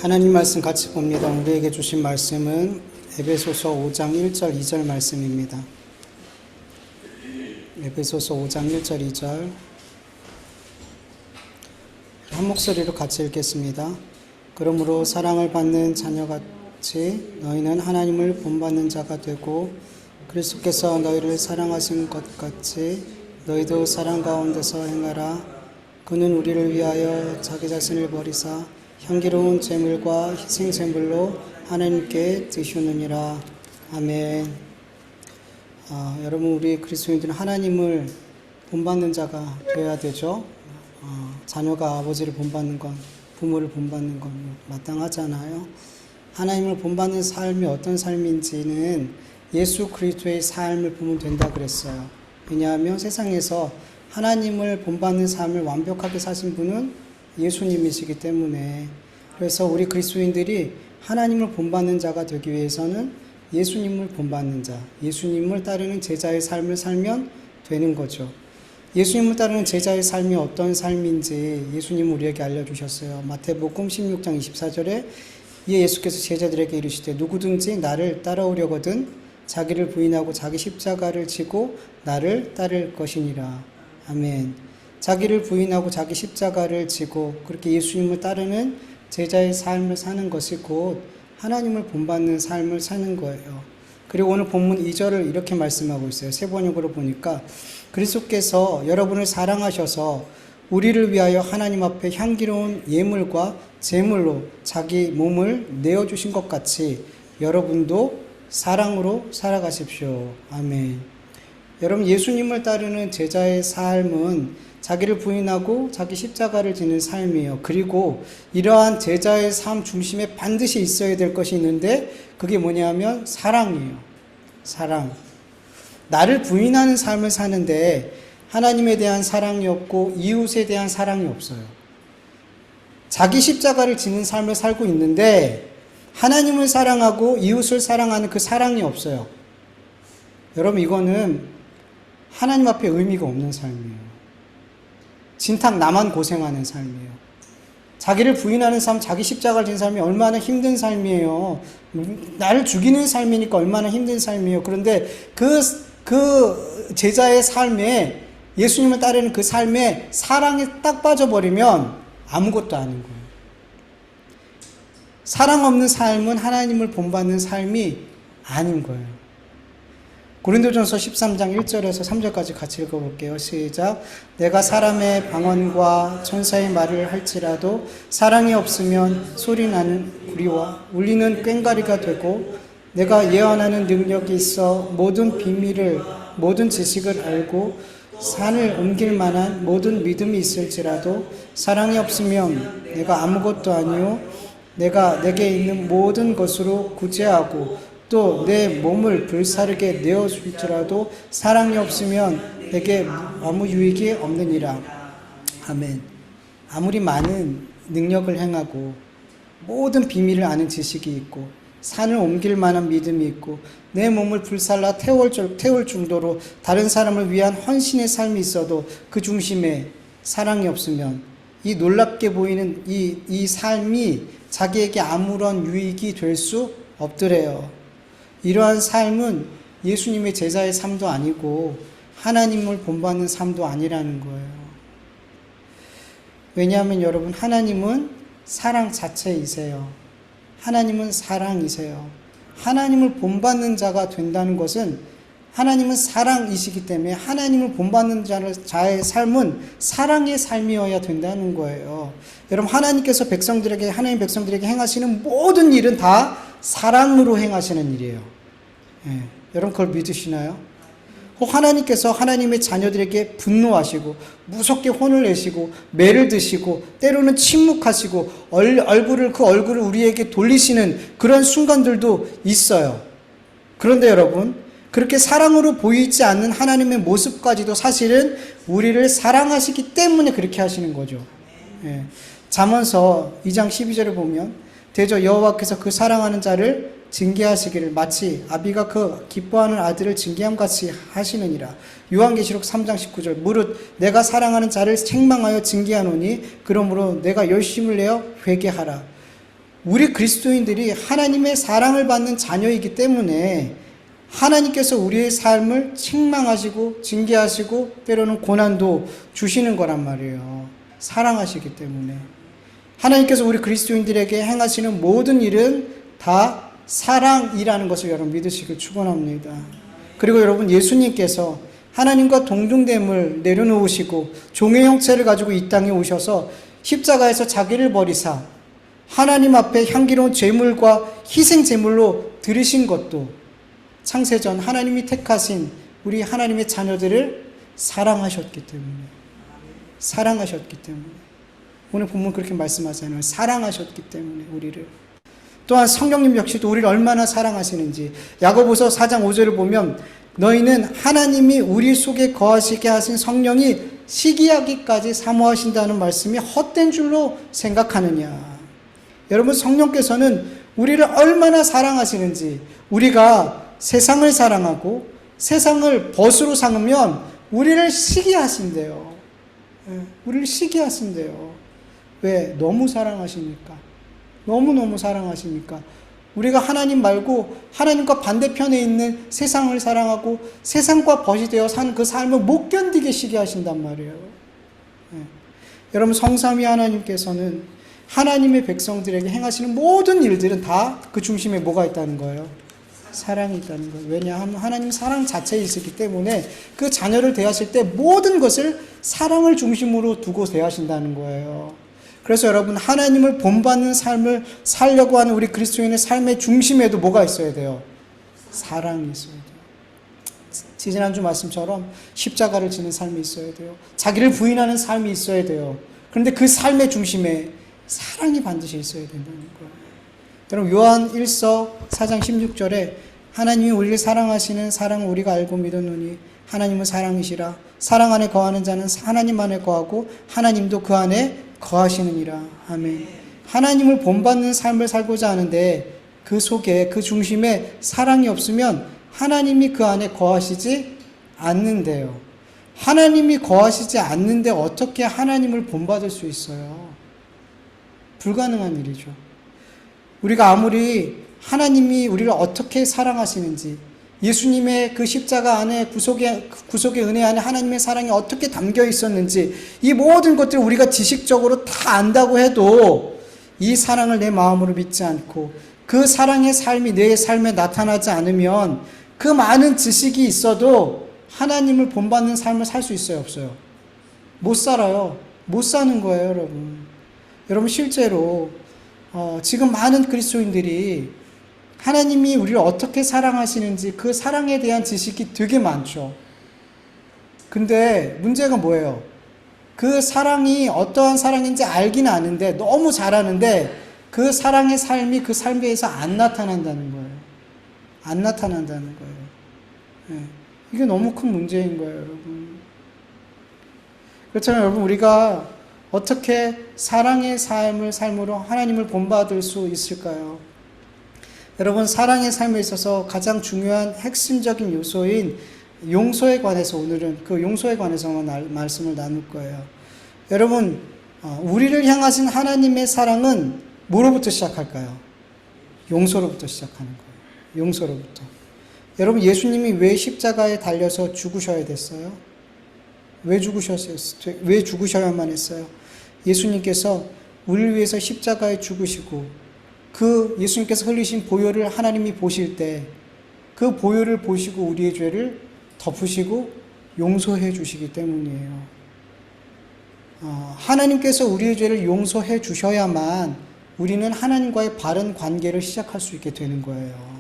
하나님 말씀 같이 봅니다. 우리에게 주신 말씀은 에베소서 5장 1절 2절 말씀입니다. 에베소서 5장 1절 2절 한 목소리로 같이 읽겠습니다. 그러므로 사랑을 받는 자녀같이 너희는 하나님을 본받는 자가 되고 그리스도께서 너희를 사랑하신 것 같이 너희도 사랑 가운데서 행하라. 그는 우리를 위하여 자기 자신을 버리사 향기로운 제물과 희생 제물로 하나님께 드시느니라. 아멘. 여러분, 우리 그리스도인들은 하나님을 본받는 자가 되어야 되죠. 자녀가 아버지를 본받는 건, 부모를 본받는 건 마땅하잖아요. 하나님을 본받는 삶이 어떤 삶인지는 예수 그리스도의 삶을 보면 된다 그랬어요. 왜냐하면 세상에서 하나님을 본받는 삶을 완벽하게 사신 분은 예수님이시기 때문에, 그래서 우리 그리스도인들이 하나님을 본받는 자가 되기 위해서는 예수님을 본받는 자, 예수님을 따르는 제자의 삶을 살면 되는 거죠. 예수님을 따르는 제자의 삶이 어떤 삶인지 예수님은 우리에게 알려주셨어요. 마태복음 16장 24절에 이에 예수께서 제자들에게 이르시되 누구든지 나를 따라오려거든 자기를 부인하고 자기 십자가를 지고 나를 따를 것이니라. 아멘. 자기를 부인하고 자기 십자가를 지고 그렇게 예수님을 따르는 제자의 삶을 사는 것이 곧 하나님을 본받는 삶을 사는 거예요. 그리고 오늘 본문 2절을 이렇게 말씀하고 있어요. 새 번역으로 보니까 그리스도께서 여러분을 사랑하셔서 우리를 위하여 하나님 앞에 향기로운 예물과 제물로 자기 몸을 내어주신 것 같이 여러분도 사랑으로 살아가십시오. 아멘. 여러분, 예수님을 따르는 제자의 삶은 자기를 부인하고 자기 십자가를 지는 삶이에요. 그리고 이러한 제자의 삶 중심에 반드시 있어야 될 것이 있는데 그게 뭐냐면 사랑이에요. 사랑. 나를 부인하는 삶을 사는데 하나님에 대한 사랑이 없고 이웃에 대한 사랑이 없어요. 자기 십자가를 지는 삶을 살고 있는데 하나님을 사랑하고 이웃을 사랑하는 그 사랑이 없어요. 여러분, 이거는 하나님 앞에 의미가 없는 삶이에요. 진탕 나만 고생하는 삶이에요. 자기를 부인하는 삶, 자기 십자가를 지는 삶이 얼마나 힘든 삶이에요. 나를 죽이는 삶이니까 얼마나 힘든 삶이에요. 그런데 그 제자의 삶에, 예수님을 따르는 그 삶에 사랑에 딱 빠져버리면 아무것도 아닌 거예요. 사랑 없는 삶은 하나님을 본받는 삶이 아닌 거예요. 고린도전서 13장 1절에서 3절까지 같이 읽어볼게요. 시작. 내가 사람의 방언과 천사의 말을 할지라도 사랑이 없으면 소리나는 구리와 울리는 꽹과리가 되고 내가 예언하는 능력이 있어 모든 비밀을 모든 지식을 알고 산을 옮길 만한 모든 믿음이 있을지라도 사랑이 없으면 내가 아무것도 아니요 내가 내게 있는 모든 것으로 구제하고 또 내 몸을 불사르게 내어줄지라도 사랑이 없으면 내게 아무 유익이 없느니라. 아멘. 아무리 많은 능력을 행하고 모든 비밀을 아는 지식이 있고 산을 옮길 만한 믿음이 있고 내 몸을 불살라 태울 정도로 다른 사람을 위한 헌신의 삶이 있어도 그 중심에 사랑이 없으면 이 놀랍게 보이는 이 삶이 자기에게 아무런 유익이 될 수 없더래요. 이러한 삶은 예수님의 제자의 삶도 아니고 하나님을 본받는 삶도 아니라는 거예요. 왜냐하면 여러분, 하나님은 사랑 자체이세요. 하나님은 사랑이세요. 하나님을 본받는 자가 된다는 것은 하나님은 사랑이시기 때문에 하나님을 본받는 자의 삶은 사랑의 삶이어야 된다는 거예요. 여러분, 하나님께서 하나님 백성들에게 행하시는 모든 일은 다 사랑으로 행하시는 일이에요. 예, 여러분 그걸 믿으시나요? 혹 하나님께서 하나님의 자녀들에게 분노하시고 무섭게 혼을 내시고 매를 드시고 때로는 침묵하시고 그 얼굴을 우리에게 돌리시는 그런 순간들도 있어요. 그런데 여러분, 그렇게 사랑으로 보이지 않는 하나님의 모습까지도 사실은 우리를 사랑하시기 때문에 그렇게 하시는 거죠. 예. 잠언서 2장 12절을 보면 대저 여호와께서 그 사랑하는 자를 징계하시기를 마치 아비가 그 기뻐하는 아들을 징계함같이 하시느니라. 요한계시록 3장 19절 무릇 내가 사랑하는 자를 책망하여 징계하노니 그러므로 내가 열심을 내어 회개하라. 우리 그리스도인들이 하나님의 사랑을 받는 자녀이기 때문에 하나님께서 우리의 삶을 책망하시고 징계하시고 때로는 고난도 주시는 거란 말이에요. 사랑하시기 때문에. 하나님께서 우리 그리스도인들에게 행하시는 모든 일은 다 사랑이라는 것을 여러분 믿으시길 축원합니다. 그리고 여러분 예수님께서 하나님과 동등됨을 내려놓으시고 종의 형체를 가지고 이 땅에 오셔서 십자가에서 자기를 버리사 하나님 앞에 향기로운 제물과 희생 제물로 드리신 것도 창세전 하나님이 택하신 우리 하나님의 자녀들을 사랑하셨기 때문에 오늘 본문 그렇게 말씀하잖아요. 사랑하셨기 때문에 우리를. 또한 성령님 역시도 우리를 얼마나 사랑하시는지 야고보서 4장 5절을 보면 너희는 하나님이 우리 속에 거하시게 하신 성령이 시기하기까지 사모하신다는 말씀이 헛된 줄로 생각하느냐. 여러분 성령께서는 우리를 얼마나 사랑하시는지 우리가 세상을 사랑하고 세상을 벗으로 삼으면 우리를 시기하신대요. 우리를 시기하신대요. 왜? 너무 사랑하시니까. 너무너무 사랑하시니까. 우리가 하나님 말고 하나님과 반대편에 있는 세상을 사랑하고 세상과 벗이 되어 사는 그 삶을 못 견디게 시기하신단 말이에요. 여러분 성삼위 하나님께서는 하나님의 백성들에게 행하시는 모든 일들은 다 그 중심에 뭐가 있다는 거예요? 사랑이 있다는 거예요. 왜냐하면 하나님 사랑 자체에 있기 때문에 그 자녀를 대하실 때 모든 것을 사랑을 중심으로 두고 대하신다는 거예요. 그래서 여러분 하나님을 본받는 삶을 살려고 하는 우리 그리스도인의 삶의 중심에도 뭐가 있어야 돼요? 사랑이 있어야 돼요. 지난주 말씀처럼 십자가를 지는 삶이 있어야 돼요. 자기를 부인하는 삶이 있어야 돼요. 그런데 그 삶의 중심에 사랑이 반드시 있어야 된다는 거예요. 여러분 요한 1서 4장 16절에 하나님이 우리를 사랑하시는 사랑을 우리가 알고 믿었노니 하나님은 사랑이시라. 사랑 안에 거하는 자는 하나님 안에 거하고 하나님도 그 안에 거하시느니라. 아멘. 하나님을 본받는 삶을 살고자 하는데 그 속에 그 중심에 사랑이 없으면 하나님이 그 안에 거하시지 않는데요. 하나님이 거하시지 않는데 어떻게 하나님을 본받을 수 있어요? 불가능한 일이죠. 우리가 아무리 하나님이 우리를 어떻게 사랑하시는지 예수님의 그 십자가 안에 구속의 은혜 안에 하나님의 사랑이 어떻게 담겨 있었는지 이 모든 것들을 우리가 지식적으로 다 안다고 해도 이 사랑을 내 마음으로 믿지 않고 그 사랑의 삶이 내 삶에 나타나지 않으면 그 많은 지식이 있어도 하나님을 본받는 삶을 살 수 있어요? 없어요? 못 살아요. 못 사는 거예요, 여러분. 여러분 실제로 지금 많은 그리스도인들이 하나님이 우리를 어떻게 사랑하시는지 그 사랑에 대한 지식이 되게 많죠. 근데 문제가 뭐예요? 그 사랑이 어떠한 사랑인지 알기는 아는데 너무 잘 아는데 그 사랑의 삶이 그 삶에서 안 나타난다는 거예요. 안 나타난다는 거예요. 네. 이게 너무 큰 문제인 거예요, 여러분. 그렇잖아요, 여러분. 우리가 어떻게 사랑의 삶으로 하나님을 본받을 수 있을까요? 여러분 사랑의 삶에 있어서 가장 중요한 핵심적인 요소인 용서에 관해서 오늘은 그 용서에 관해서만 말씀을 나눌 거예요. 여러분 우리를 향하신 하나님의 사랑은 뭐로부터 시작할까요? 용서로부터 시작하는 거예요. 용서로부터. 여러분 예수님이 왜 십자가에 달려서 죽으셔야 됐어요? 왜 죽으셔야만 했어요? 예수님께서 우리를 위해서 십자가에 죽으시고 그 예수님께서 흘리신 보혈을 하나님이 보실 때 그 보혈을 보시고 우리의 죄를 덮으시고 용서해 주시기 때문이에요. 하나님께서 우리의 죄를 용서해 주셔야만 우리는 하나님과의 바른 관계를 시작할 수 있게 되는 거예요.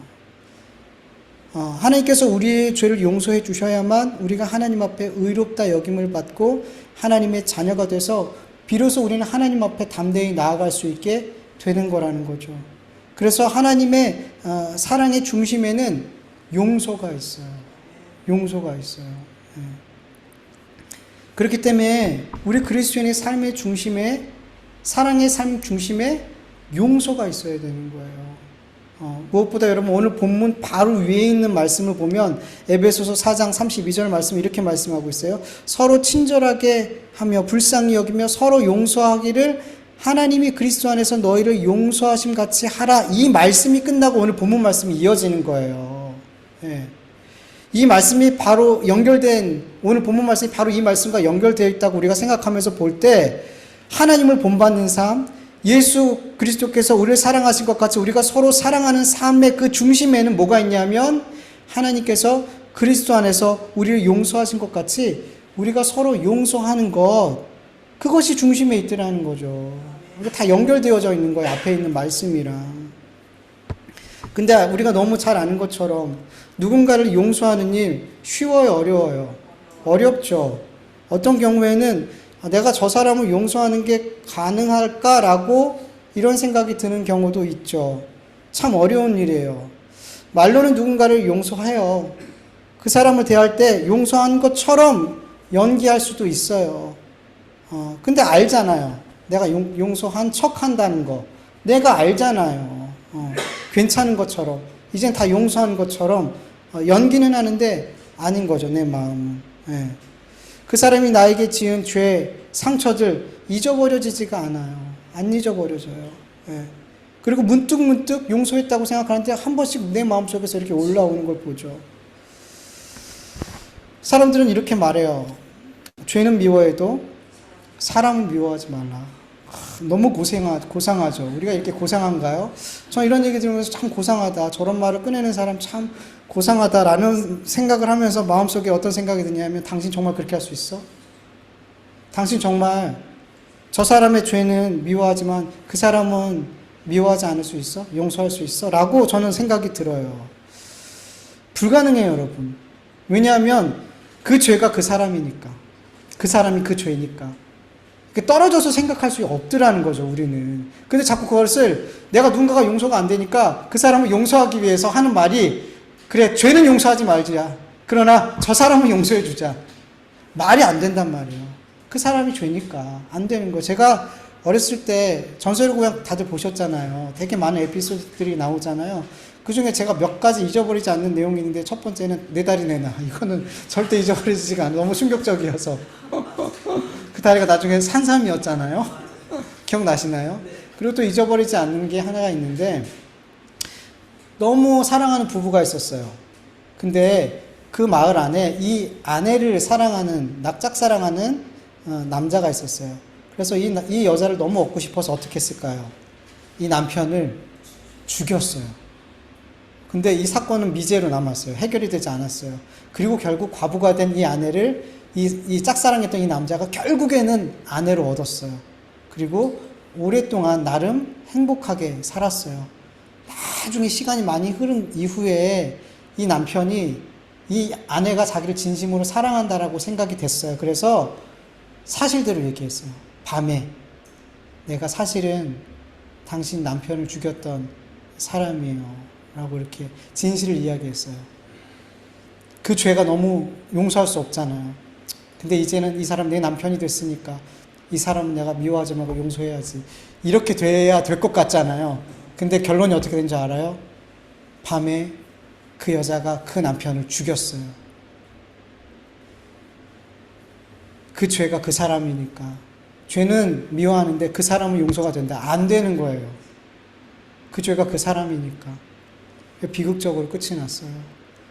하나님께서 우리의 죄를 용서해 주셔야만 우리가 하나님 앞에 의롭다 여김을 받고 하나님의 자녀가 돼서 비로소 우리는 하나님 앞에 담대히 나아갈 수 있게 되는 거라는 거죠. 그래서 하나님의 사랑의 중심에는 용서가 있어요. 용서가 있어요. 네. 그렇기 때문에 우리 그리스도인의 삶의 중심에 사랑의 삶 중심에 용서가 있어야 되는 거예요. 무엇보다 여러분 오늘 본문 바로 위에 있는 말씀을 보면 에베소서 4장 32절 말씀 이렇게 말씀하고 있어요. 서로 친절하게 하며 불쌍히 여기며 서로 용서하기를 하나님이 그리스도 안에서 너희를 용서하심 같이 하라. 이 말씀이 끝나고 오늘 본문 말씀이 이어지는 거예요. 예. 이 말씀이 바로 연결된, 오늘 본문 말씀이 바로 이 말씀과 연결되어 있다고 우리가 생각하면서 볼 때, 하나님을 본받는 삶, 예수 그리스도께서 우리를 사랑하신 것 같이 우리가 서로 사랑하는 삶의 그 중심에는 뭐가 있냐면, 하나님께서 그리스도 안에서 우리를 용서하신 것 같이 우리가 서로 용서하는 것, 그것이 중심에 있더라는 거죠. 다 연결되어져 있는 거예요. 앞에 있는 말씀이랑. 근데 우리가 너무 잘 아는 것처럼 누군가를 용서하는 일 쉬워요, 어려워요? 어렵죠. 어떤 경우에는 내가 저 사람을 용서하는 게 가능할까라고 이런 생각이 드는 경우도 있죠. 참 어려운 일이에요. 말로는 누군가를 용서해요. 그 사람을 대할 때 용서한 것처럼 연기할 수도 있어요. 근데 알잖아요. 내가 용서한 척 한다는 거. 내가 알잖아요. 괜찮은 것처럼. 이젠 다 용서한 것처럼 연기는 하는데 아닌 거죠, 내 마음은. 예. 그 사람이 나에게 지은 죄, 상처들 잊어버려지지가 않아요. 안 잊어버려져요. 예. 그리고 문득문득 용서했다고 생각하는데 한 번씩 내 마음속에서 이렇게 올라오는 걸 보죠. 사람들은 이렇게 말해요. 죄는 미워해도 사람은 미워하지 말라. 너무 고상하죠. 우리가 이렇게 고상한가요? 전 이런 얘기 들으면서 참 고상하다. 저런 말을 꺼내는 사람 참 고상하다라는 생각을 하면서 마음속에 어떤 생각이 드냐면, 당신 정말 그렇게 할 수 있어? 당신 정말 저 사람의 죄는 미워하지만 그 사람은 미워하지 않을 수 있어? 용서할 수 있어? 라고 저는 생각이 들어요. 불가능해요, 여러분. 왜냐하면 그 죄가 그 사람이니까. 그 사람이 그 죄니까. 떨어져서 생각할 수 없더라는 거죠, 우리는. 근데 자꾸 그것을 내가 누군가가 용서가 안 되니까 그 사람을 용서하기 위해서 하는 말이, 그래, 죄는 용서하지 말자. 그러나 저 사람은 용서해 주자. 말이 안 된단 말이에요. 그 사람이 죄니까 안 되는 거. 제가 어렸을 때 전설의 고향 다들 보셨잖아요. 되게 많은 에피소드들이 나오잖아요. 그 중에 제가 몇 가지 잊어버리지 않는 내용이 있는데, 첫 번째는 내 다리 내놔. 이거는 절대 잊어버리지가 않아요. 너무 충격적이어서. 그 다리가 나중에 산삼이었잖아요. 기억나시나요? 그리고 또 잊어버리지 않는 게 하나가 있는데, 너무 사랑하는 부부가 있었어요. 근데 그 마을 안에 이 아내를 사랑하는, 납작 사랑하는 남자가 있었어요. 그래서 이 여자를 너무 얻고 싶어서 어떻게 했을까요? 이 남편을 죽였어요. 근데 이 사건은 미제로 남았어요. 해결이 되지 않았어요. 그리고 결국 과부가 된 이 아내를 이 짝사랑했던 이 남자가 결국에는 아내로 얻었어요. 그리고 오랫동안 나름 행복하게 살았어요. 나중에 시간이 많이 흐른 이후에 이 남편이 이 아내가 자기를 진심으로 사랑한다라고 생각이 됐어요. 그래서 사실대로 얘기했어요. 밤에 내가 사실은 당신 남편을 죽였던 사람이에요. 라고 이렇게 진실을 이야기했어요. 그 죄가 너무 용서할 수 없잖아요. 근데 이제는 이 사람 내 남편이 됐으니까 이 사람은 내가 미워하지 말고 용서해야지. 이렇게 돼야 될 것 같잖아요. 근데 결론이 어떻게 된지 알아요? 밤에 그 여자가 그 남편을 죽였어요. 그 죄가 그 사람이니까. 죄는 미워하는데 그 사람은 용서가 된다. 안 되는 거예요. 그 죄가 그 사람이니까. 비극적으로 끝이 났어요.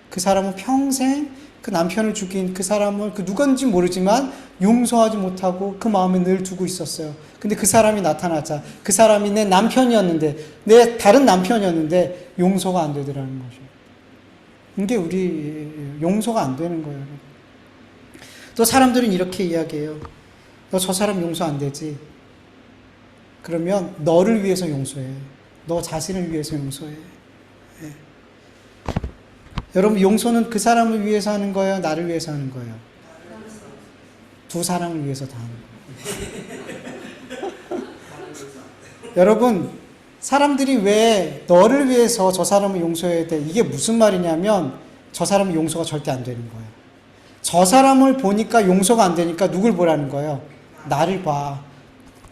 그 사람은 평생 그 남편을 죽인 그 사람을 그 누군지 모르지만 용서하지 못하고 그 마음에 늘 두고 있었어요. 근데 그 사람이 나타나자 그 사람이 내 남편이었는데, 내 다른 남편이었는데 용서가 안 되더라는 거죠. 이게 우리 용서가 안 되는 거예요. 또 사람들은 이렇게 이야기해요. 너 저 사람 용서 안 되지? 그러면 너를 위해서 용서해. 너 자신을 위해서 용서해. 네. 여러분, 용서는 그 사람을 위해서 하는 거예요? 나를 위해서 하는 거예요? 두 사람을 위해서 다 하는 거예요. 여러분, 사람들이 왜 너를 위해서 저 사람을 용서해야 돼? 이게 무슨 말이냐면, 저 사람은 용서가 절대 안 되는 거예요. 저 사람을 보니까 용서가 안 되니까 누굴 보라는 거예요? 나를 봐.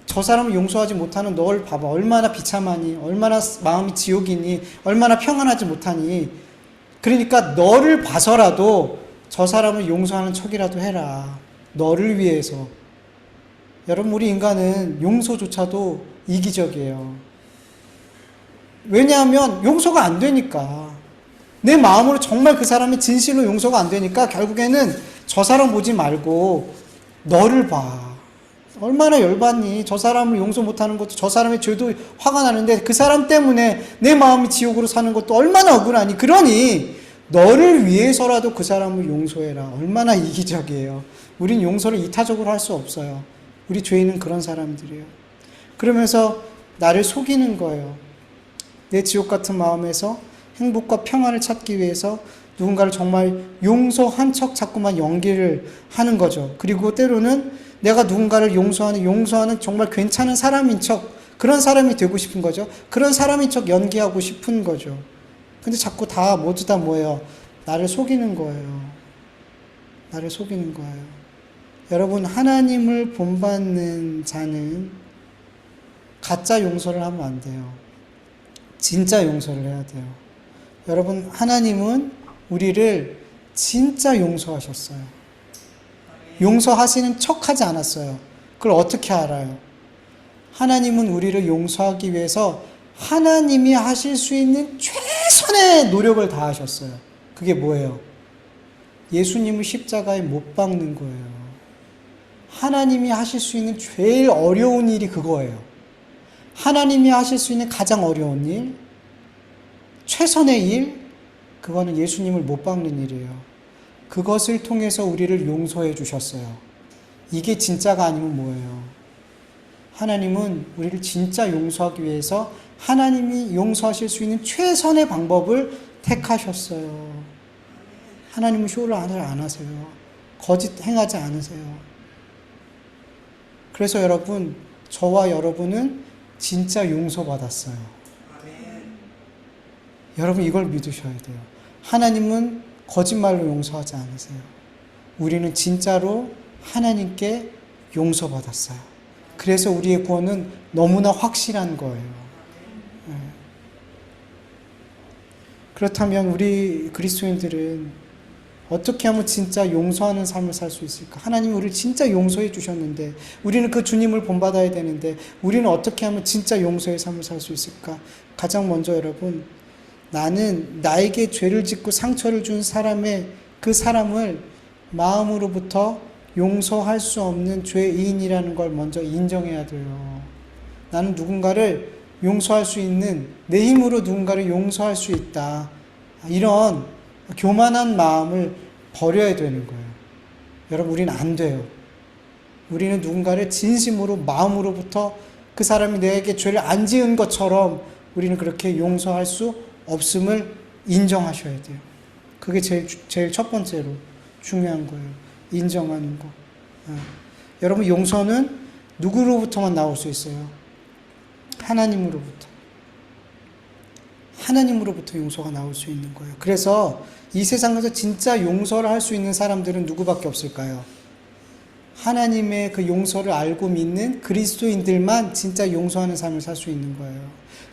저 사람을 용서하지 못하는 너를 봐봐. 얼마나 비참하니? 얼마나 마음이 지옥이니? 얼마나 평안하지 못하니? 그러니까 너를 봐서라도 저 사람을 용서하는 척이라도 해라. 너를 위해서. 여러분, 우리 인간은 용서조차도 이기적이에요. 왜냐하면 용서가 안 되니까. 내 마음으로 정말 그 사람이 진실로 용서가 안 되니까 결국에는 저 사람 보지 말고 너를 봐. 얼마나 열받니? 저 사람을 용서 못하는 것도, 저 사람의 죄도 화가 나는데 그 사람 때문에 내 마음이 지옥으로 사는 것도 얼마나 억울하니? 그러니 너를 위해서라도 그 사람을 용서해라. 얼마나 이기적이에요. 우린 용서를 이타적으로 할 수 없어요. 우리 죄인은 그런 사람들이에요. 그러면서 나를 속이는 거예요. 내 지옥 같은 마음에서 행복과 평안을 찾기 위해서 누군가를 정말 용서한 척 자꾸만 연기를 하는 거죠. 그리고 때로는 내가 누군가를 용서하는 정말 괜찮은 사람인 척, 그런 사람이 되고 싶은 거죠. 그런 사람인 척 연기하고 싶은 거죠. 근데 자꾸 모두 다 뭐예요? 나를 속이는 거예요. 나를 속이는 거예요. 여러분, 하나님을 본받는 자는 가짜 용서를 하면 안 돼요. 진짜 용서를 해야 돼요. 여러분, 하나님은 우리를 진짜 용서하셨어요. 용서하시는 척 하지 않았어요. 그걸 어떻게 알아요? 하나님은 우리를 용서하기 위해서 하나님이 하실 수 있는 최선의 노력을 다하셨어요. 그게 뭐예요? 예수님을 십자가에 못 박는 거예요. 하나님이 하실 수 있는 제일 어려운 일이 그거예요. 하나님이 하실 수 있는 가장 어려운 일, 최선의 일, 그거는 예수님을 못 박는 일이에요. 그것을 통해서 우리를 용서해 주셨어요. 이게 진짜가 아니면 뭐예요? 하나님은 우리를 진짜 용서하기 위해서 하나님이 용서하실 수 있는 최선의 방법을 택하셨어요. 하나님은 쇼를 안 하세요. 거짓 행하지 않으세요. 그래서 여러분, 저와 여러분은 진짜 용서받았어요. 여러분, 이걸 믿으셔야 돼요. 하나님은 거짓말로 용서하지 않으세요. 우리는 진짜로 하나님께 용서받았어요. 그래서 우리의 구원은 너무나 확실한 거예요. 그렇다면 우리 그리스도인들은 어떻게 하면 진짜 용서하는 삶을 살 수 있을까? 하나님이 우리를 진짜 용서해 주셨는데, 우리는 그 주님을 본받아야 되는데, 우리는 어떻게 하면 진짜 용서의 삶을 살 수 있을까? 가장 먼저 여러분, 나는 나에게 죄를 짓고 상처를 준 그 사람을 마음으로부터 용서할 수 없는 죄인이라는 걸 먼저 인정해야 돼요. 나는 누군가를 용서할 수 있는, 내 힘으로 누군가를 용서할 수 있다. 이런 교만한 마음을 버려야 되는 거예요. 여러분, 우리는 안 돼요. 우리는 누군가를 진심으로, 마음으로부터 그 사람이 내게 죄를 안 지은 것처럼 우리는 그렇게 용서할 수 없음을 인정하셔야 돼요. 그게 제일 첫 번째로 중요한 거예요. 인정하는 거. 여러분, 용서는 누구로부터만 나올 수 있어요? 하나님으로부터. 하나님으로부터 용서가 나올 수 있는 거예요. 그래서 이 세상에서 진짜 용서를 할 수 있는 사람들은 누구밖에 없을까요? 하나님의 그 용서를 알고 믿는 그리스도인들만 진짜 용서하는 삶을 살 수 있는 거예요.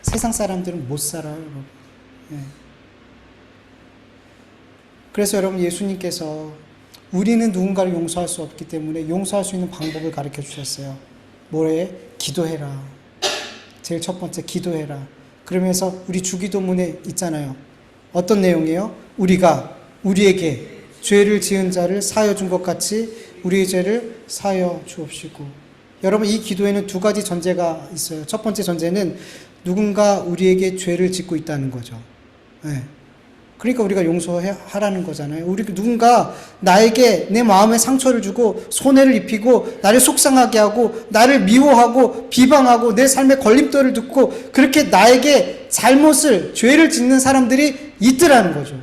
세상 사람들은 못 살아요, 여러분. 그래서 여러분, 예수님께서 우리는 누군가를 용서할 수 없기 때문에 용서할 수 있는 방법을 가르쳐 주셨어요. 뭐래? 기도해라. 제일 첫 번째, 기도해라. 그러면서 우리 주기도문에 있잖아요. 어떤 내용이에요? 우리가 우리에게 죄를 지은 자를 사하여 준 것 같이 우리의 죄를 사하여 주옵시고. 여러분, 이 기도에는 두 가지 전제가 있어요. 첫 번째 전제는 누군가 우리에게 죄를 짓고 있다는 거죠. 그러니까 우리가 용서하라는 거잖아요. 누군가 나에게 내 마음에 상처를 주고 손해를 입히고 나를 속상하게 하고 나를 미워하고 비방하고 내 삶에 걸림돌을 듣고 그렇게 나에게 죄를 짓는 사람들이 있더라는 거죠.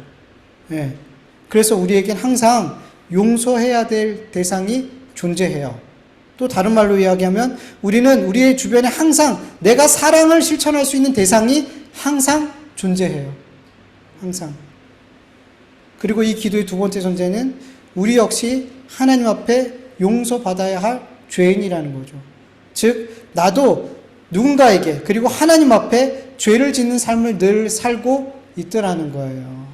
그래서 우리에겐 항상 용서해야 될 대상이 존재해요. 또 다른 말로 이야기하면 우리는 우리의 주변에 항상 내가 사랑을 실천할 수 있는 대상이 항상 존재해요. 항상. 그리고 이 기도의 두 번째 전제는 우리 역시 하나님 앞에 용서받아야 할 죄인이라는 거죠. 즉, 나도 누군가에게 그리고 하나님 앞에 죄를 짓는 삶을 늘 살고 있더라는 거예요.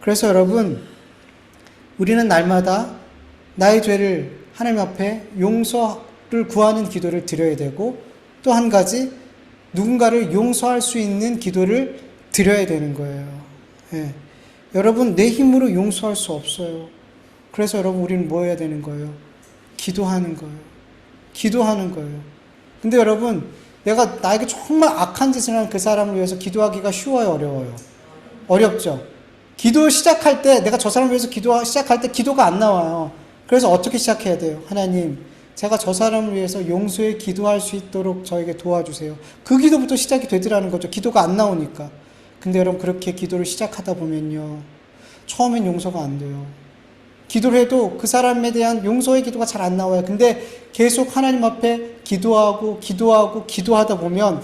그래서 여러분, 우리는 날마다 나의 죄를 하나님 앞에 용서를 구하는 기도를 드려야 되고, 또 한 가지 누군가를 용서할 수 있는 기도를 드려야 되는 거예요. 예. 여러분, 내 힘으로 용서할 수 없어요. 그래서 여러분, 우리는 뭐 해야 되는 거예요? 기도하는 거예요. 기도하는 거예요. 근데 여러분, 내가 나에게 정말 악한 짓을 한 그 사람을 위해서 기도하기가 쉬워요, 어려워요? 어렵죠? 기도 시작할 때, 내가 저 사람을 위해서 시작할 때 기도가 안 나와요. 그래서 어떻게 시작해야 돼요? 하나님, 제가 저 사람을 위해서 용서에 기도할 수 있도록 저에게 도와주세요. 그 기도부터 시작이 되더라는 거죠. 기도가 안 나오니까. 근데 여러분, 그렇게 기도를 시작하다 보면요, 처음엔 용서가 안 돼요. 기도를 해도 그 사람에 대한 용서의 기도가 잘 안 나와요. 근데 계속 하나님 앞에 기도하다 보면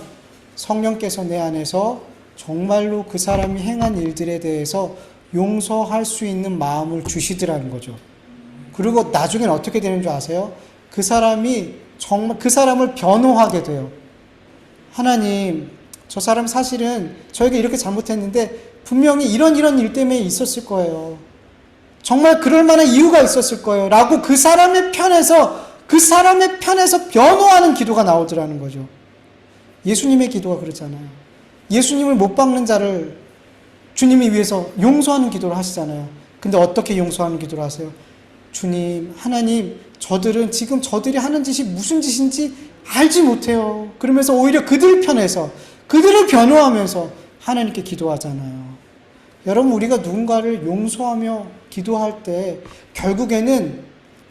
성령께서 내 안에서 정말로 그 사람이 행한 일들에 대해서 용서할 수 있는 마음을 주시더라는 거죠. 그리고 나중엔 어떻게 되는 줄 아세요? 그 사람이 정말 그 사람을 변호하게 돼요. 하나님, 저 사람 사실은 저에게 이렇게 잘못했는데 분명히 이런 일 때문에 있었을 거예요. 정말 그럴 만한 이유가 있었을 거예요. 라고 그 사람의 편에서 변호하는 기도가 나오더라는 거죠. 예수님의 기도가 그렇잖아요. 예수님을 못 박는 자를 주님이 위해서 용서하는 기도를 하시잖아요. 근데 어떻게 용서하는 기도를 하세요? 주님, 하나님, 저들이 하는 짓이 무슨 짓인지 알지 못해요. 그러면서 오히려 그들 편에서, 그들을 변호하면서 하나님께 기도하잖아요. 여러분, 우리가 누군가를 용서하며 기도할 때 결국에는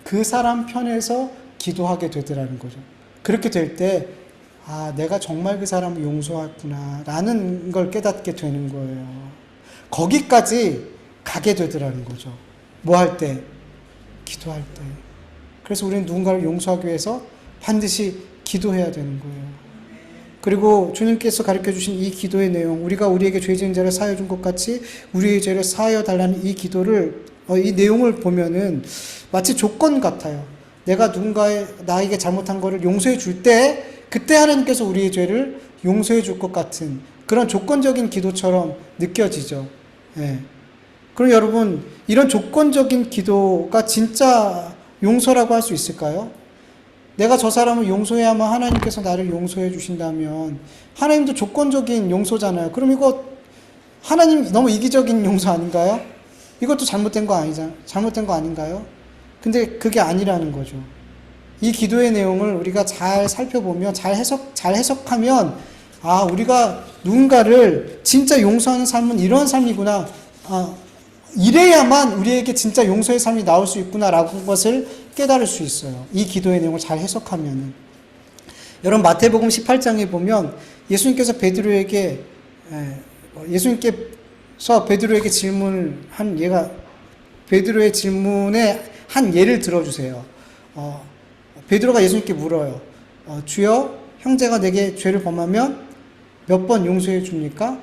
그 사람 편에서 기도하게 되더라는 거죠. 그렇게 될 때, 아, 내가 정말 그 사람을 용서했구나 라는 걸 깨닫게 되는 거예요. 거기까지 가게 되더라는 거죠. 뭐 할 때? 기도할 때. 그래서 우리는 누군가를 용서하기 위해서 반드시 기도해야 되는 거예요. 그리고 주님께서 가르쳐주신 이 기도의 내용, 우리가 우리에게 죄 지은 자를 사하여 준 것 같이 우리의 죄를 사하여 달라는 이 기도를, 이 내용을 보면은 마치 조건 같아요. 내가 나에게 잘못한 거를 용서해 줄 때, 그때 하나님께서 우리의 죄를 용서해 줄 것 같은 그런 조건적인 기도처럼 느껴지죠. 예. 그럼 여러분, 이런 조건적인 기도가 진짜 용서라고 할 수 있을까요? 내가 저 사람을 용서해야만 하나님께서 나를 용서해 주신다면, 하나님도 조건적인 용서잖아요. 그럼 이거 하나님 너무 이기적인 용서 아닌가요? 이것도 잘못된 거 아닌가요? 근데 그게 아니라는 거죠. 이 기도의 내용을 우리가 잘 살펴보면, 잘 해석하면, 아, 우리가 누군가를 진짜 용서하는 삶은 이런 삶이구나. 이래야만 우리에게 진짜 용서의 삶이 나올 수 있구나라는 것을 깨달을 수 있어요. 이 기도의 내용을 잘 해석하면은. 여러분, 마태복음 18장에 보면 예수님께서 베드로에게 질문을 한 베드로의 질문에 한 예를 들어주세요. 베드로가 예수님께 물어요. 주여, 형제가 내게 죄를 범하면 몇 번 용서해 줍니까?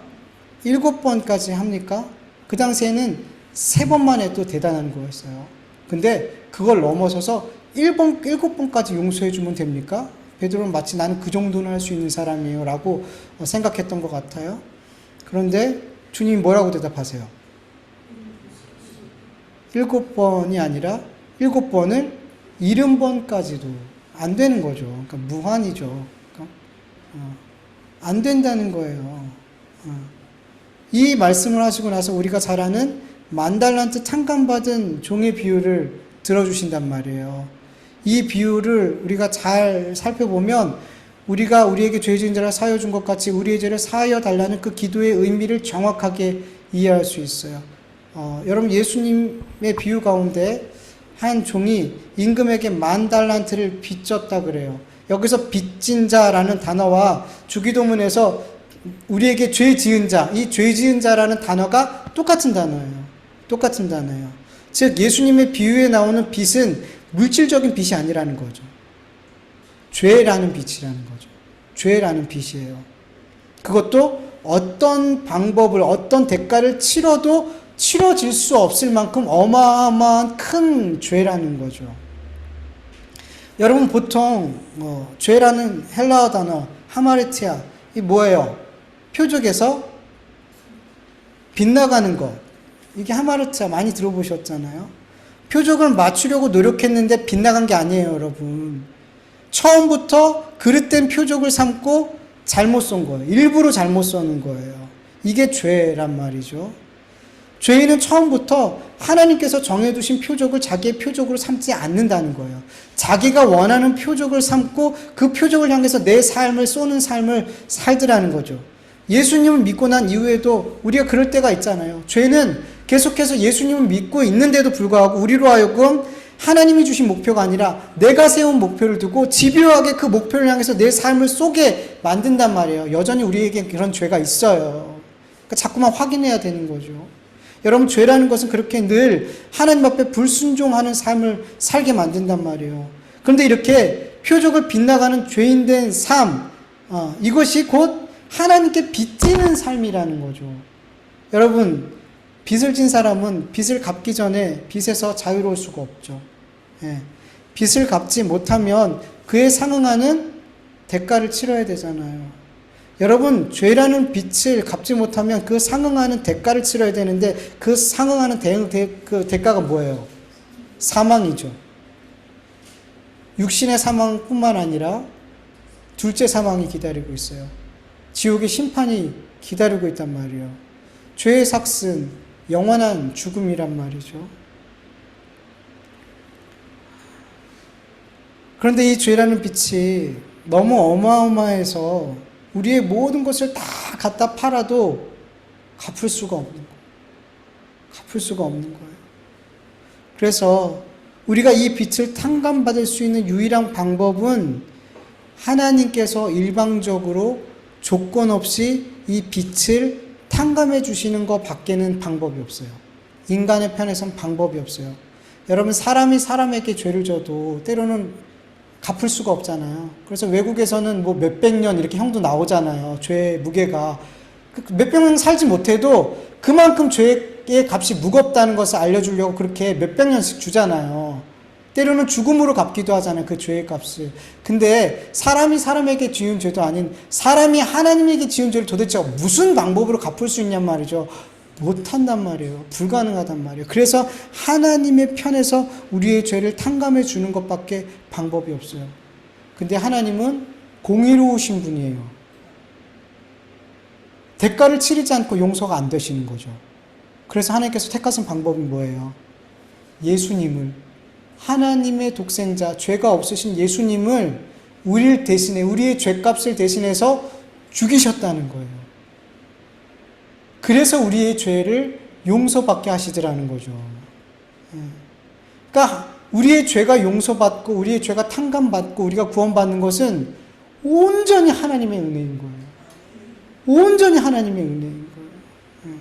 7번까지 합니까? 그 당시에는 3번만 해도 대단한 거였어요. 근데 그걸 넘어서서 7번까지 용서해 주면 됩니까? 베드로는 마치 나는 그 정도는 할 수 있는 사람이에요 라고 생각했던 것 같아요. 그런데 주님이 뭐라고 대답하세요? 7번이 아니라 7번을 70번까지도 안 되는 거죠. 그러니까 무한이죠. 그러니까 안 된다는 거예요. 이 말씀을 하시고 나서 우리가 잘 아는 10,000달란트 탕감받은 종의 비유를 들어주신단 말이에요. 이 비유를 우리가 잘 살펴보면 우리가 우리에게 죄 지은 자를 사하여 준 것 같이 우리의 죄를 사하여 달라는 그 기도의 의미를 정확하게 이해할 수 있어요. 여러분, 예수님의 비유 가운데 한 종이 임금에게 10,000달란트를 빚졌다 그래요. 여기서 빚진 자라는 단어와 주기도문에서 우리에게 죄 지은 자, 이 죄 지은 자라는 단어가 똑같은 단어예요. 즉 예수님의 비유에 나오는 빚은 물질적인 빚이 아니라는 거죠. 죄라는 빚이라는 거죠. 죄라는 빚이에요. 그것도 어떤 방법을, 어떤 대가를 치러도 치러질 수 없을 만큼 어마어마한 큰 죄라는 거죠. 여러분, 보통 죄라는 헬라어 단어 하마르티아, 이 뭐예요? 표적에서 빗나가는 것, 이게 하마르티아 많이 들어보셨잖아요. 표적을 맞추려고 노력했는데 빗나간 게 아니에요, 여러분. 처음부터 그릇된 표적을 삼고 잘못 쏜 거예요. 일부러 잘못 쏘는 거예요. 이게 죄란 말이죠. 죄인은 처음부터 하나님께서 정해두신 표적을 자기의 표적으로 삼지 않는다는 거예요. 자기가 원하는 표적을 삼고 그 표적을 향해서 내 삶을 쏘는 삶을 살더라는 거죠. 예수님을 믿고 난 이후에도 우리가 그럴 때가 있잖아요. 죄는 계속해서 예수님을 믿고 있는데도 불구하고 우리로 하여금 하나님이 주신 목표가 아니라 내가 세운 목표를 두고 집요하게 그 목표를 향해서 내 삶을 쏘게 만든단 말이에요. 여전히 우리에게 그런 죄가 있어요. 그러니까 자꾸만 확인해야 되는 거죠. 여러분, 죄라는 것은 그렇게 늘 하나님 앞에 불순종하는 삶을 살게 만든단 말이에요. 그런데 이렇게 표적을 빗나가는 죄인된 삶, 이것이 곧 하나님께 빚지는 삶이라는 거죠. 여러분, 빚을 진 사람은 빚을 갚기 전에 빚에서 자유로울 수가 없죠. 예. 빚을 갚지 못하면 그에 상응하는 대가를 치러야 되잖아요. 여러분, 죄라는 빚을 갚지 못하면 그 상응하는 대가를 치러야 되는데 그 상응하는 그 대가가 뭐예요? 사망이죠. 육신의 사망뿐만 아니라 둘째 사망이 기다리고 있어요. 지옥의 심판이 기다리고 있단 말이에요. 죄의 삭슨, 영원한 죽음이란 말이죠. 그런데 이 죄라는 빛이 너무 어마어마해서 우리의 모든 것을 다 갖다 팔아도 갚을 수가 없는 거예요. 갚을 수가 없는 거예요. 그래서 우리가 이 빛을 탕감받을 수 있는 유일한 방법은 하나님께서 일방적으로 조건 없이 이 빛을 탕감해 주시는 것 밖에는 방법이 없어요. 인간의 편에선 방법이 없어요. 여러분, 사람이 사람에게 죄를 져도 때로는 갚을 수가 없잖아요. 그래서 외국에서는 뭐 몇백 년 이렇게 형도 나오잖아요. 죄의 무게가. 몇백 년 살지 못해도 그만큼 죄의 값이 무겁다는 것을 알려주려고 그렇게 몇백 년씩 주잖아요. 때로는 죽음으로 갚기도 하잖아요. 그 죄의 값을. 근데 사람이 사람에게 지은 죄도 아닌 사람이 하나님에게 지은 죄를 도대체 무슨 방법으로 갚을 수 있냔 말이죠. 못한단 말이에요. 불가능하단 말이에요. 그래서 하나님의 편에서 우리의 죄를 탕감해 주는 것밖에 방법이 없어요. 근데 하나님은 공의로우신 분이에요. 대가를 치르지 않고 용서가 안 되시는 거죠. 그래서 하나님께서 택하신 방법이 뭐예요? 예수님을, 하나님의 독생자, 죄가 없으신 예수님을 우리를 대신해, 우리의 죄값을 대신해서 죽이셨다는 거예요. 그래서 우리의 죄를 용서받게 하시더라는 거죠. 그러니까 우리의 죄가 용서받고 우리의 죄가 탕감받고 우리가 구원받는 것은 온전히 하나님의 은혜인 거예요. 온전히 하나님의 은혜인 거예요.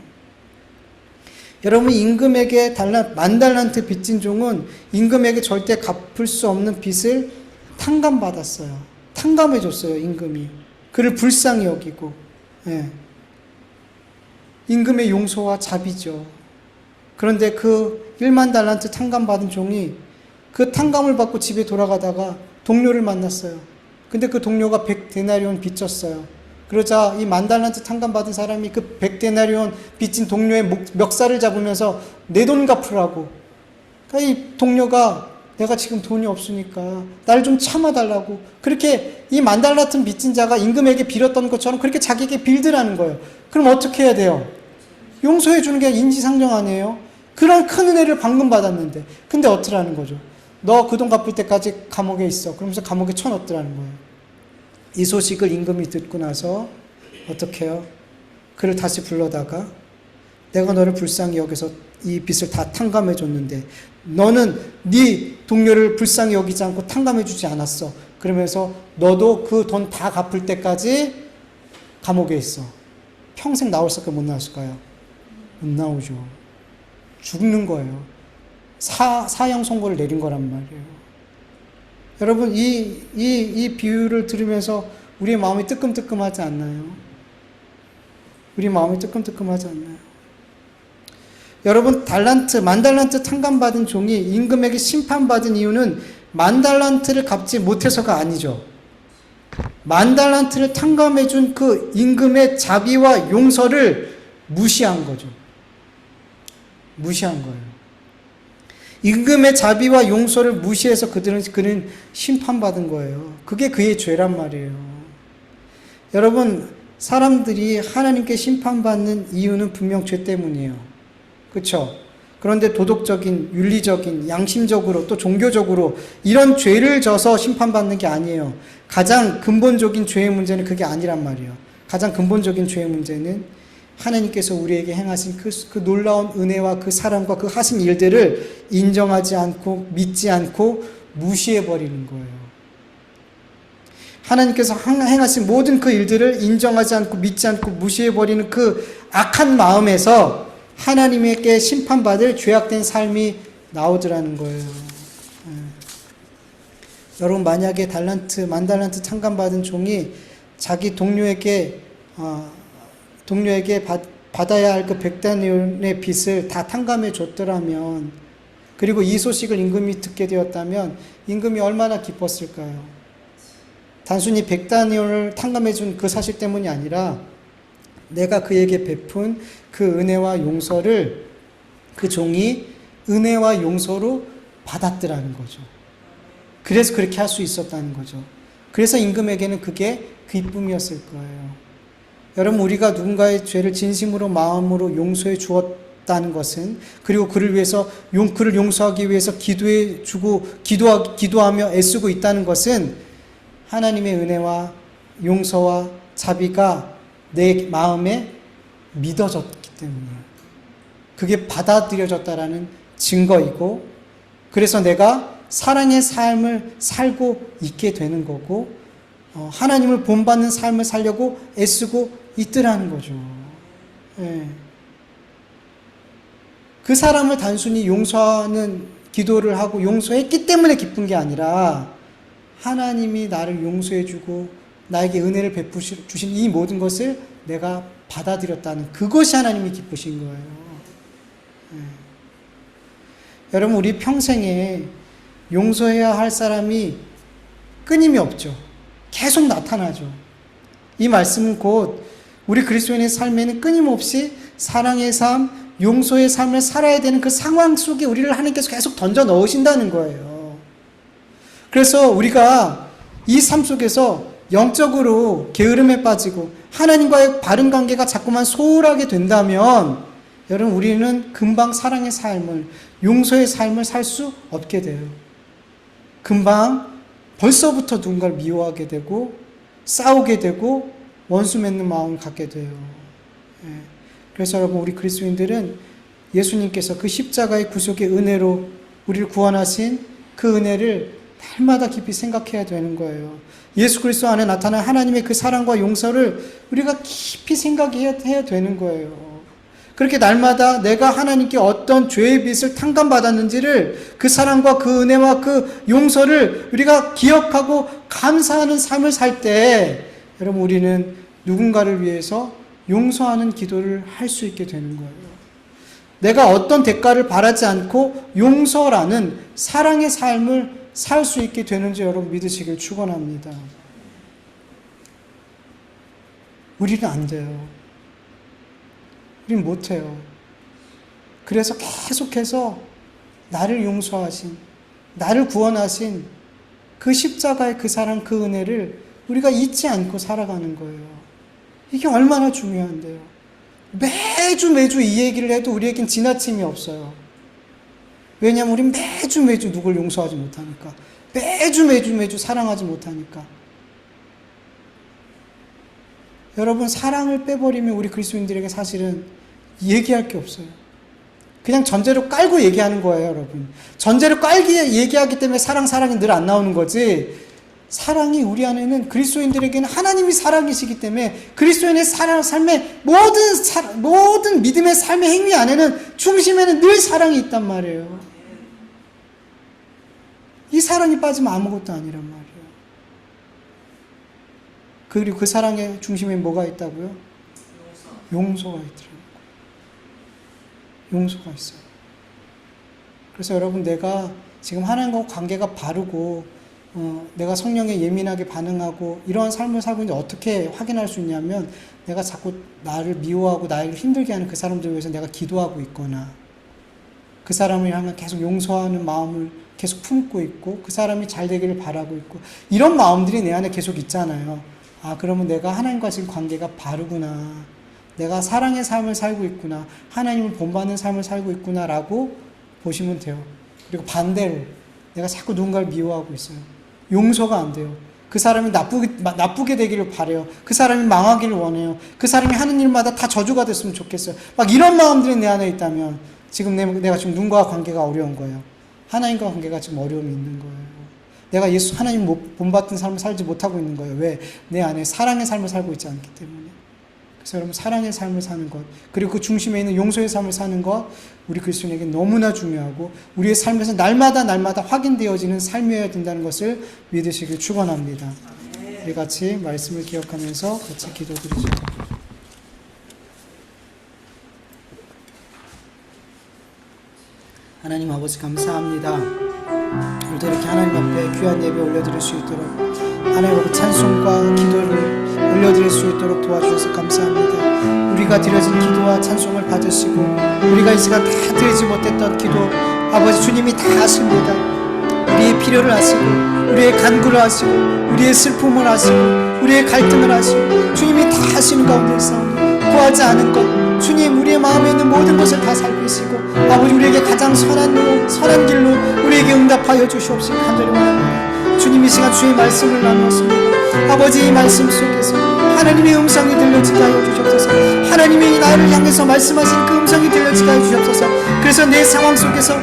여러분, 임금에게 만 달란트 빚진 종은 임금에게 절대 갚을 수 없는 빚을 탕감받았어요. 탕감해줬어요, 임금이. 그를 불쌍히 여기고. 임금의 용서와 자비죠. 그런데 그 1만 달란트 탕감받은 종이 그 탕감을 받고 집에 돌아가다가 동료를 만났어요. 근데 그 동료가 100데나리온 빚졌어요. 그러자 이 1만 달란트 탕감받은 사람이 그 100데나리온 빚진 동료의 멱살을 잡으면서 내 돈 갚으라고. 그러니까 이 동료가 내가 지금 돈이 없으니까 날 좀 참아달라고 그렇게 이 1만 달란트 빚진 자가 임금에게 빌었던 것처럼 그렇게 자기에게 빌드라는 거예요. 그럼 어떻게 해야 돼요? 용서해 주는 게 인지상정 아니에요? 그런 큰 은혜를 방금 받았는데. 근데 어쩌라는 거죠? 너 그 돈 갚을 때까지 감옥에 있어. 그러면서 감옥에 쳐넣더라는 거예요. 이 소식을 임금이 듣고 나서 어떻게 해요? 그를 다시 불러다가 내가 너를 불쌍히 여겨서 이 빚을 다 탕감해 줬는데 너는 네 동료를 불쌍히 여기지 않고 탕감해 주지 않았어. 그러면서 너도 그 돈 다 갚을 때까지 감옥에 있어. 평생 나올까 못 나올까요? 못 나오죠. 죽는 거예요. 사형 선고를 내린 거란 말이에요. 여러분, 이 비유를 들으면서 우리의 마음이 뜨끔뜨끔하지 않나요? 우리 마음이 뜨끔뜨끔하지 않나요? 여러분, 10,000달란트 탕감받은 종이 임금에게 심판받은 이유는 10,000달란트를 갚지 못해서가 아니죠. 10,000달란트를 탕감해준 그 임금의 자비와 용서를 무시한 거죠. 무시한 거예요. 임금의 자비와 용서를 무시해서 그는 심판받은 거예요. 그게 그의 죄란 말이에요. 여러분, 사람들이 하나님께 심판받는 이유는 분명 죄 때문이에요. 그렇죠? 그런데 도덕적인, 윤리적인, 양심적으로 또 종교적으로 이런 죄를 져서 심판받는 게 아니에요. 가장 근본적인 죄의 문제는 그게 아니란 말이에요. 가장 근본적인 죄의 문제는 하나님께서 우리에게 행하신 그 놀라운 은혜와 그 사랑과 그 하신 일들을 인정하지 않고 믿지 않고 무시해버리는 거예요. 하나님께서 행하신 모든 그 일들을 인정하지 않고 믿지 않고 무시해버리는 그 악한 마음에서 하나님에게 심판받을 죄악된 삶이 나오더라는 거예요. 여러분, 만약에 만 달란트 탕감받은 종이 자기 동료에게 받아야 할 그 100데나리온의 빚을 다 탕감해 줬더라면, 그리고 이 소식을 임금이 듣게 되었다면 임금이 얼마나 기뻤을까요? 단순히 100데나리온을 탕감해 준 그 사실 때문이 아니라 내가 그에게 베푼 그 은혜와 용서를 그 종이 은혜와 용서로 받았더라는 거죠. 그래서 그렇게 할 수 있었다는 거죠. 그래서 임금에게는 그게 기쁨이었을 거예요. 여러분, 우리가 누군가의 죄를 진심으로 마음으로 용서해 주었다는 것은, 그리고 그를 용서하기 위해서 기도하며 애쓰고 있다는 것은 하나님의 은혜와 용서와 자비가 내 마음에 믿어졌기 때문이에요. 그게 받아들여졌다라는 증거이고, 그래서 내가 사랑의 삶을 살고 있게 되는 거고, 하나님을 본받는 삶을 살려고 애쓰고 있더라는 거죠. 예. 그 사람을 단순히 용서하는 기도를 하고 용서했기 때문에 기쁜 게 아니라 하나님이 나를 용서해주고 나에게 은혜를 베푸신 이 모든 것을 내가 받아들였다는 그것이 하나님이 기쁘신 거예요. 예. 여러분, 우리 평생에 용서해야 할 사람이 끊임이 없죠. 계속 나타나죠. 이 말씀은 곧 우리 그리스도인의 삶에는 끊임없이 사랑의 삶, 용서의 삶을 살아야 되는 그 상황 속에 우리를 하나님께서 계속 던져 넣으신다는 거예요. 그래서 우리가 이 삶 속에서 영적으로 게으름에 빠지고 하나님과의 바른 관계가 자꾸만 소홀하게 된다면 여러분, 우리는 금방 사랑의 삶을, 용서의 삶을 살 수 없게 돼요. 금방 벌써부터 누군가를 미워하게 되고 싸우게 되고 원수 맺는 마음을 갖게 돼요. 예. 그래서 여러분, 우리 그리스도인들은 예수님께서 그 십자가의 구속의 은혜로 우리를 구원하신 그 은혜를 날마다 깊이 생각해야 되는 거예요. 예수 그리스도 안에 나타난 하나님의 그 사랑과 용서를 우리가 깊이 생각해야 되는 거예요. 그렇게 날마다 내가 하나님께 어떤 죄의 빚을 탕감받았는지를, 그 사랑과 그 은혜와 그 용서를 우리가 기억하고 감사하는 삶을 살 때 여러분, 우리는 누군가를 위해서 용서하는 기도를 할 수 있게 되는 거예요. 내가 어떤 대가를 바라지 않고 용서라는 사랑의 삶을 살 수 있게 되는지 여러분 믿으시길 축원합니다. 우리는 안 돼요. 우린 못해요. 그래서 계속해서 나를 용서하신, 나를 구원하신 그 십자가의 그 사랑, 그 은혜를 우리가 잊지 않고 살아가는 거예요. 이게 얼마나 중요한데요. 매주 이 얘기를 해도 우리에겐 지나침이 없어요. 왜냐하면 우린 매주 누굴 용서하지 못하니까. 매주 사랑하지 못하니까. 여러분, 사랑을 빼버리면 우리 그리스도인들에게 사실은 얘기할 게 없어요. 그냥 전제로 깔고 얘기하는 거예요, 여러분. 전제로 깔고 얘기하기 때문에 사랑이 늘 안 나오는 거지. 사랑이 우리 안에는, 그리스도인들에게는 하나님이 사랑이시기 때문에 그리스도인의 삶의 모든 믿음의 삶의 행위 안에는, 중심에는 늘 사랑이 있단 말이에요. 이 사랑이 빠지면 아무것도 아니란 말이에요. 그리고 그 사랑의 중심에 뭐가 있다고요? 용서가 있더라고요. 용서가 있어요. 그래서 여러분, 내가 지금 하나님과 관계가 바르고 내가 성령에 예민하게 반응하고 이러한 삶을 살고 있는데 어떻게 확인할 수 있냐면, 내가 자꾸 나를 미워하고 나를 힘들게 하는 그 사람들 위해서 내가 기도하고 있거나, 그 사람을 향해 계속 용서하는 마음을 계속 품고 있고 그 사람이 잘 되기를 바라고 있고 이런 마음들이 내 안에 계속 있잖아요. 아, 그러면 내가 하나님과 지금 관계가 바르구나. 내가 사랑의 삶을 살고 있구나. 하나님을 본받는 삶을 살고 있구나 라고 보시면 돼요. 그리고 반대로 내가 자꾸 누군가를 미워하고 있어요. 용서가 안 돼요. 그 사람이 나쁘게 되기를 바라요. 그 사람이 망하기를 원해요. 그 사람이 하는 일마다 다 저주가 됐으면 좋겠어요. 막 이런 마음들이 내 안에 있다면 지금 내가 지금 누군가와 관계가 어려운 거예요. 하나님과 관계가 지금 어려움이 있는 거예요. 내가 하나님 본받던 삶을 살지 못하고 있는 거예요. 왜? 내 안에 사랑의 삶을 살고 있지 않기 때문에. 그래서 여러분, 사랑의 삶을 사는 것, 그리고 그 중심에 있는 용서의 삶을 사는 것, 우리 그리스도인에게 너무나 중요하고 우리의 삶에서 날마다 확인되어지는 삶이어야 된다는 것을 믿으시길 축원합니다. 우리 같이 말씀을 기억하면서 같이 기도드리죠. 하나님 아버지 감사합니다. 오늘도 이렇게 하나님 앞에 귀한 예배 올려드릴 수 있도록 하나님 앞에 찬송과 기도를 올려드릴 수 있도록 도와주셔서 감사합니다. 우리가 드려진 기도와 찬송을 받으시고 우리가 이 시간 다 드리지 못했던 기도 아버지 주님이 다 아십니다. 우리의 필요를 아시고 우리의 간구를 아시고 우리의 슬픔을 아시고 우리의 갈등을 아시고 주님이 다 아시는 가운데 있사오니 구하지 않은 것 주님 우리의 마음에 있는 모든 것을 다 살피시고 아버지 우리에게 가장 선한 길로 우리에게 응답하여 주시옵시고 간절히 원합니다. 주님 이 시간 주의 말씀을 나누었습니다. 아버지 이 말씀 속에서 하나님의 음성이 들려지게 하여 주시옵소서. 하나님이 나를 향해서 말씀하신 그 음성이 들려지게 하여 주시옵소서. 그래서 내 상황 속에서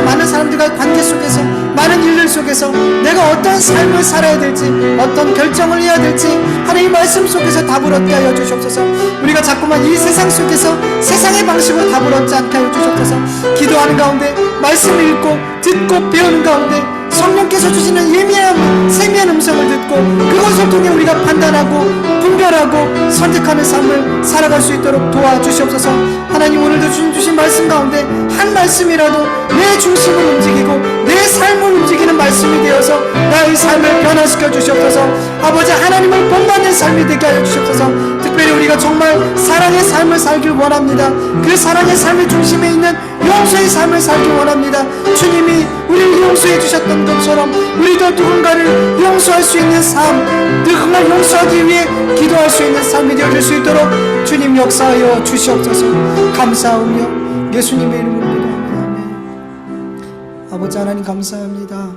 많은 사람들과의 관계 속에서 많은 일들 속에서 내가 어떤 삶을 살아야 될지 어떤 결정을 해야 될지 하나님의 말씀 속에서 답을 얻게 하여 주시옵소서. 우리가 자꾸만 이 세상 속에서 세상의 방식으로 답을 얻지 않게 하여 주시옵소서. 기도하는 가운데 말씀을 읽고 듣고 배우는 가운데 성령께서 주시는 예미한 세미한 음성을 듣고 그것을 통해 우리가 판단하고 분별하고 선택하는 삶을 살아갈 수 있도록 도와주시옵소서. 하나님 오늘도 주님 주신 말씀 가운데 한 말씀이라도 내 중심을 움직이고 내 삶을 움직이는 말씀이 되어서 나의 삶을 변화시켜 주시옵소서. 아버지 하나님을 본받는 삶이 되게 하여 주시옵소서. 특별히 우리가 정말 사랑의 삶을 살길 원합니다. 그 사랑의 삶의 중심에 있는 용서의 삶을 살길 원합니다. 주님이 우리를 용서해 주셨던 것처럼 우리도 누군가를 용서할 수 있는 삶, 누군가를 용서하기 위해 기도할 수 있는 삶이 되어질 수 있도록 주님 역사하여 주시옵소서. 감사하며 예수님의 이름으로 기도합니다. 아멘. 아버지 하나님 감사합니다.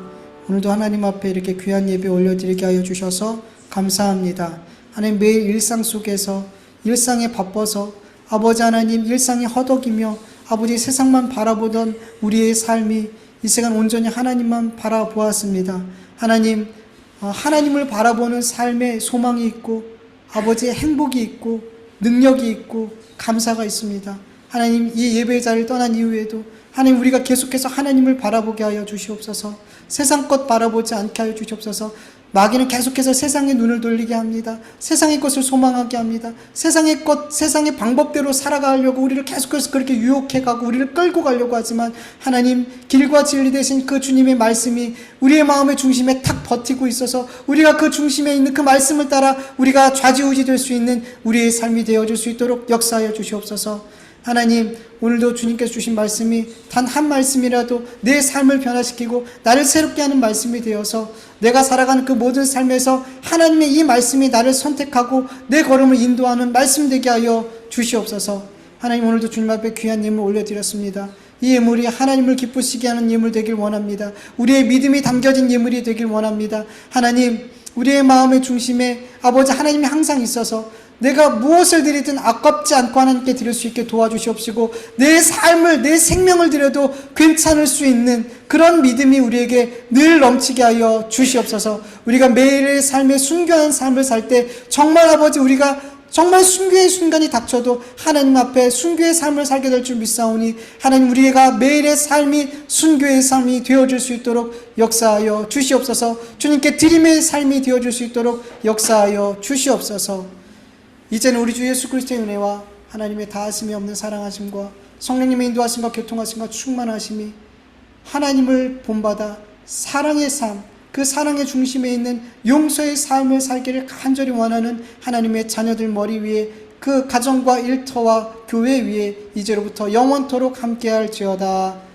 오늘도 하나님 앞에 이렇게 귀한 예배 올려드리게 하여 주셔서 감사합니다. 하나님 매일 일상 속에서 일상에 바빠서 아버지 하나님 일상이 허덕이며 아버지 세상만 바라보던 우리의 삶이 이 시간 온전히 하나님만 바라보았습니다. 하나님, 하나님을 바라보는 삶에 소망이 있고 아버지의 행복이 있고 능력이 있고 감사가 있습니다. 하나님 이 예배의 자리를 떠난 이후에도 하나님 우리가 계속해서 하나님을 바라보게 하여 주시옵소서. 세상 것 바라보지 않게 하여 주시옵소서. 마귀는 계속해서 세상의 눈을 돌리게 합니다. 세상의 것을 소망하게 합니다. 세상의 것, 세상의 방법대로 살아가려고 우리를 계속해서 그렇게 유혹해가고 우리를 끌고 가려고 하지만 하나님 길과 진리 되신 그 주님의 말씀이 우리의 마음의 중심에 탁 버티고 있어서 우리가 그 중심에 있는 그 말씀을 따라 우리가 좌지우지 될 수 있는 우리의 삶이 되어줄 수 있도록 역사하여 주시옵소서. 하나님 오늘도 주님께서 주신 말씀이 단 한 말씀이라도 내 삶을 변화시키고 나를 새롭게 하는 말씀이 되어서 내가 살아가는 그 모든 삶에서 하나님의 이 말씀이 나를 선택하고 내 걸음을 인도하는 말씀 되게 하여 주시옵소서. 하나님 오늘도 주님 앞에 귀한 예물 올려드렸습니다. 이 예물이 하나님을 기쁘시게 하는 예물 되길 원합니다. 우리의 믿음이 담겨진 예물이 되길 원합니다. 하나님 우리의 마음의 중심에 아버지 하나님이 항상 있어서 내가 무엇을 드리든 아깝지 않고 하나님께 드릴 수 있게 도와주시옵시고 내 삶을 내 생명을 드려도 괜찮을 수 있는 그런 믿음이 우리에게 늘 넘치게 하여 주시옵소서. 우리가 매일의 삶에 순교한 삶을 살 때 정말 아버지 우리가 정말 순교의 순간이 닥쳐도 하나님 앞에 순교의 삶을 살게 될 줄 믿사오니 하나님 우리가 매일의 삶이 순교의 삶이 되어질 수 있도록 역사하여 주시옵소서. 주님께 드림의 삶이 되어질 수 있도록 역사하여 주시옵소서. 이제는 우리 주 예수 그리스도의 은혜와 하나님의 다하심이 없는 사랑하심과 성령님의 인도하심과 교통하심과 충만하심이 하나님을 본받아 사랑의 삶, 그 사랑의 중심에 있는 용서의 삶을 살기를 간절히 원하는 하나님의 자녀들 머리 위에 그 가정과 일터와 교회 위에 이제로부터 영원토록 함께할지어다.